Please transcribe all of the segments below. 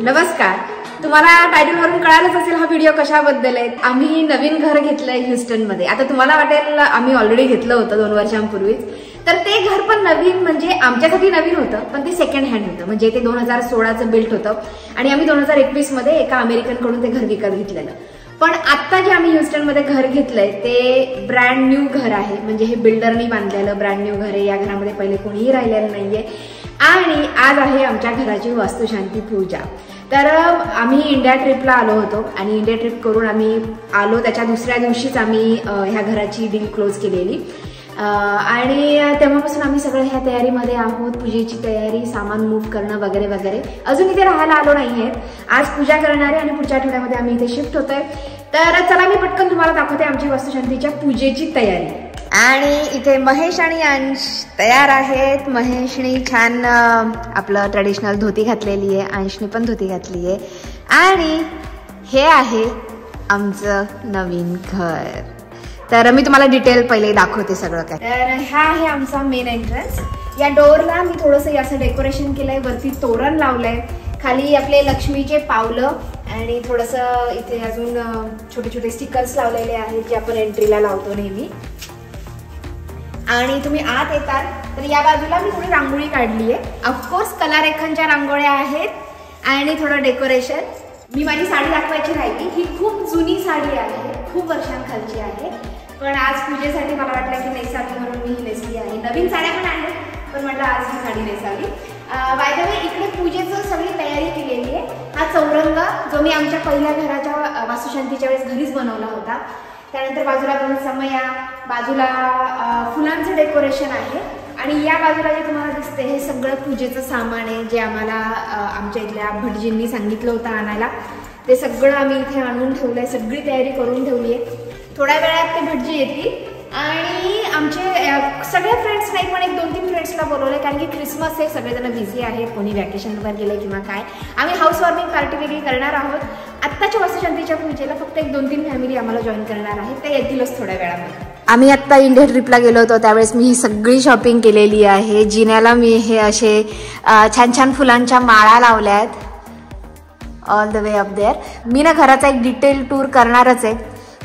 नमस्कार. तुम्हाला टायटल वरून कळालंच असेल हा व्हिडिओ कशाबद्दल आहे. आम्ही नवीन घर घेतलंय ह्युस्टन मध्ये. आता तुम्हाला वाटेल आम्ही ऑलरेडी घेतलं होतं 2 वर्षांपूर्वीच, तर ते घर पण नवीन म्हणजे आमच्यासाठी नवीन होतं, पण ते सेकंड हँड होतं. म्हणजे ते 2016चं बिल्ट होतं आणि आम्ही 2021 मध्ये एका अमेरिकन कडून ते घर विकत घेतलेलं. पण आता जे आम्ही ह्युस्टन मध्ये घर घेतलंय ते ब्रँड न्यू घर आहे. म्हणजे हे बिल्डरनी बांधलेलं ब्रँड न्यू घर आहे. या घरामध्ये पहिले कोणीही राहिलेलं नाहीये आणि आज आहे आमच्या घराची वास्तुशांती पूजा. तर आम्ही इंडिया ट्रिपला आलो होतो आणि इंडिया ट्रिप करून आम्ही आलो त्याच्या दुसऱ्या दिवशीच आम्ही ह्या घराची डील क्लोज केलेली आणि तेव्हापासून आम्ही सगळं ह्या तयारीमध्ये आहोत. पूजेची तयारी, सामान मूव्ह करणं वगैरे वगैरे. अजून इथे राहायला आलो नाहीये. आज पूजा करणार आहे आणि पुढच्या आठवड्यामध्ये आम्ही इथे शिफ्ट होतोय. तर चला मी पटकन तुम्हाला दाखवते आमची वास्तुशांतीच्या पूजेची तयारी. आणि इथे महेश आणि अंश तयार आहेत. महेशने छान आपलं ट्रेडिशनल धोती घातलेली आहे, अंशने पण धोती घातली आहे. आणि हे आहे आमचं नवीन घर. तर मी तुम्हाला डिटेल पहिले दाखवते सगळं काय. तर हा आहे आमचा मेन एंट्रन्स. या डोअरला मी थोडंसं असं डेकोरेशन केलंय. वरती तोरण लावलंय, खाली आपले लक्ष्मीचे पावलं आणि थोडंसं इथे अजून छोटे छोटे स्टिकर्स लावलेले आहेत जे आपण एंट्रीला लावतो नेहमी. आणि तुम्ही आत येतात तर या बाजूला मी थोडी रांगोळी काढली आहे. ऑफकोर्स कलारेखनच्या रांगोळ्या आहेत आणि थोडं डेकोरेशन. मी माझी साडी दाखवायची राहिली. ही खूप जुनी साडी आहे, खूप वर्षांखालची आहे, पण आज पूजेसाठी मला वाटलं की नेसावी म्हणून मी ही नेसली आहे. नवीन साड्या पण आहेत पण म्हटलं आज ही साडी नेसावी. बाय द वे इकडे पूजेचं सगळी तयारी केलेली आहे. हा चौरंग जो मी आमच्या पहिल्या घराच्या वास्तुशांतीच्या वेळेस घरीच बनवला होता. त्यानंतर बाजूला समया, बाजूला फुलांचं डेकोरेशन आहे आणि या बाजूला जे तुम्हाला दिसते हे सगळं पूजेचं सामान आहे जे आम्हाला आमच्या इथल्या भटजींनी सांगितलं होतं आणायला. ते सगळं आम्ही इथे आणून ठेवलंय, सगळी तयारी करून ठेवली आहे. थोड्या वेळात ते भटजी येतील आणि आमचे सगळे फ्रेंड्स नाही पण 1-2-3 फ्रेंड्सला बोलवले कारण की क्रिसमस आहे, सगळेजण बिझी आहेत, कोणी वॅकेशनवर गेले किंवा काय. आम्ही हाऊस वॉर्मिंग पार्टी वेगळी करणार आहोत. आत्ताच्या वास्तुशांतीच्या पूजेला फक्त 1-2-3 फॅमिली आम्हाला जॉईन करणार आहेत, ते येतीलच थोड्या वेळामध्ये. आम्ही आत्ता इंडिया ट्रिपला गेलो होतो त्यावेळेस मी ही सगळी शॉपिंग केलेली आहे. जिन्याला मी हे असे छान छान फुलांच्या माळा लावल्या आहेत all the way up there. मी ना घराचा एक डिटेल टूर करणारच आहे,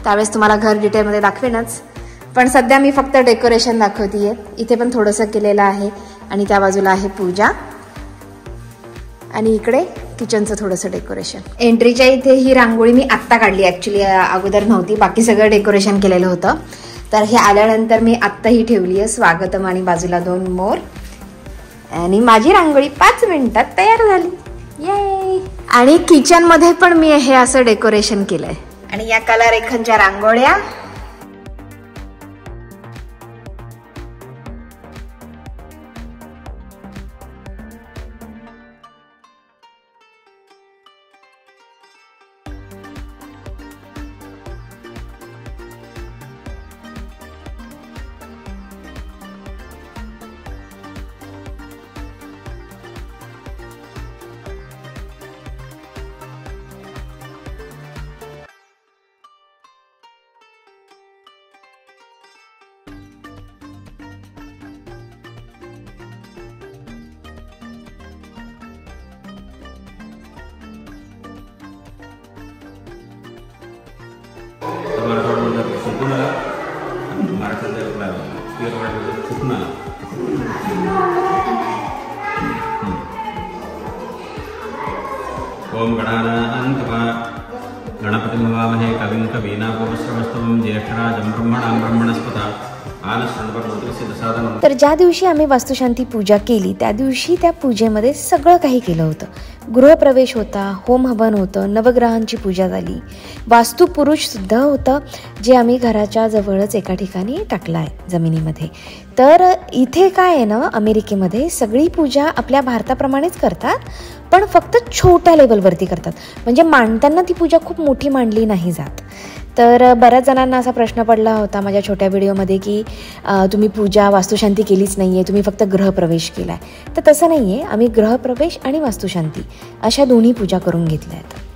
त्यावेळेस तुम्हाला घर डिटेलमध्ये दाखवेनच, पण सध्या मी फक्त डेकोरेशन दाखवतीये. इथे पण थोडंसं केलेलं आहे आणि त्या बाजूला आहे पूजा आणि इकडे किचनचं थोडंसं डेकोरेशन. एंट्रीच्या इथे ही रांगोळी मी आत्ता काढली, ॲक्च्युली अगोदर नव्हती, बाकी सगळं डेकोरेशन केलेलं होतं. तर हे आल्यानंतर मी आत्ता ही ठेवली आहे स्वागतम आणि बाजूला 2 मोर आणि माझी रांगोळी 5 मिनिटात तयार झाली. ये. आणि किचनमध्ये पण मी हे असं डेकोरेशन केलंय आणि या कलारेखनच्या रांगोळ्या. ओम गणपतिं भवामहे कविं कवीनामुपमश्रवस्तमं ज्येष्ठराजं ब्रह्मणां ब्रह्मणस्पता. तर ज्या दिवशी आम्ही वास्तुशांती पूजा केली त्या दिवशी त्या पूजेमध्ये सगळं काही केलं होतं. गृहप्रवेश होता, होम हवन होतं, नवग्रहांची पूजा झाली, वास्तुपुरुष सुद्धा होतं जे आम्ही घराच्या जवळच एका ठिकाणी टाकलं आहे जमिनीमध्ये. तर इथे काय आहे ना, अमेरिकेमध्ये सगळी पूजा आपल्या भारताप्रमाणेच करतात पण फक्त छोट्या लेवलवरती करतात. म्हणजे मांडताना ती पूजा खूप मोठी मांडली नाही जात. तर बऱ्याच जणांना असा प्रश्न पडला होता माझ्या छोट्या व्हिडिओमध्ये की तुम्ही पूजा वास्तुशांती केलीच नाही आहे, तुम्ही फक्त गृहप्रवेश केला आहे. तर तसं नाही आहे, आम्ही गृहप्रवेश आणि वास्तुशांती अशा दोन्ही पूजा करून घेतल्या आहेत.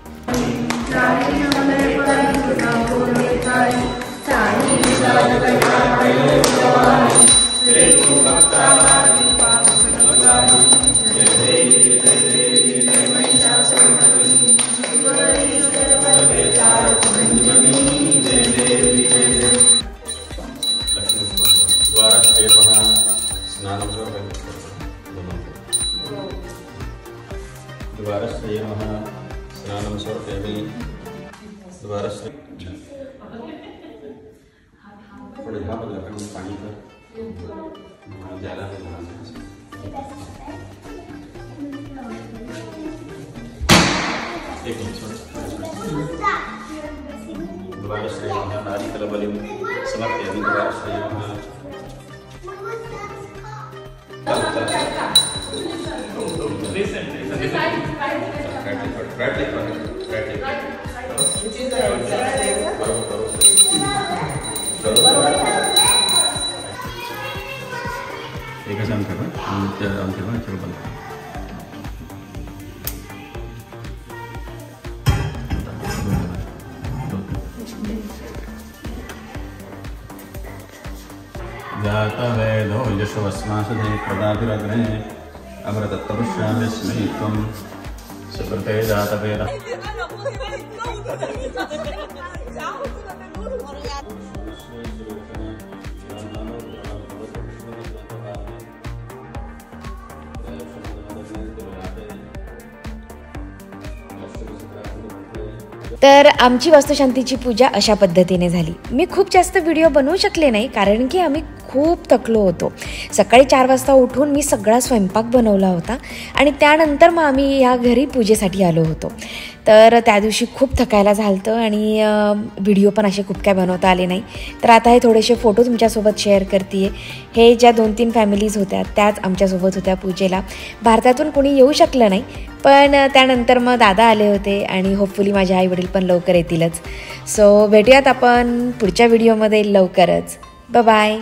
द्वारस्य नमः स्नानं समर्पयामि द्वारस्य थोड़े यहाँ पर लकड़ी पानी का ज़्यादा एक मिनट द्वारस्य नमः नारिकेलबलिं समर्पयामि द्वारस्य नमः एकच अंतर चलो बंद जातवेदो यशोऽस्मासुधे प्रदाभिरग्ने अमृतत्वपुष्यामिस्मि त्वं सुकृते जातवेद तर आमची वास्तुशांतीची पूजा अशा पद्धतीने झाली. मी खूप जास्त व्हिडिओ बनवू शकले नाही कारण की आम्ही खूप थकलो होतो. सकाळी 4 वाजता उठून मी सगळा स्वयंपाक बनवला होता आणि त्यानंतर मग आम्ही या घरी पूजेसाठी आलो होतो. तर त्या दिवशी खूप थकायला झालं आणि व्हिडिओ पण असे खूप काय बनवता आले नाही. तर आता हे थोडेसे फोटो तुमच्यासोबत शेअर करते. हे ज्या 2-3 फॅमिलीज होत्या त्याच आमच्यासोबत होत्या पूजेला. भारतातून कोणी येऊ शकलं नाही पण त्यानंतर मग दादा आले होते आणि होपफुली माझे आई वडील पण लवकर येतीलच. सो भेटूयात आपण पुढच्या व्हिडिओमध्ये लवकरच. Bye bye.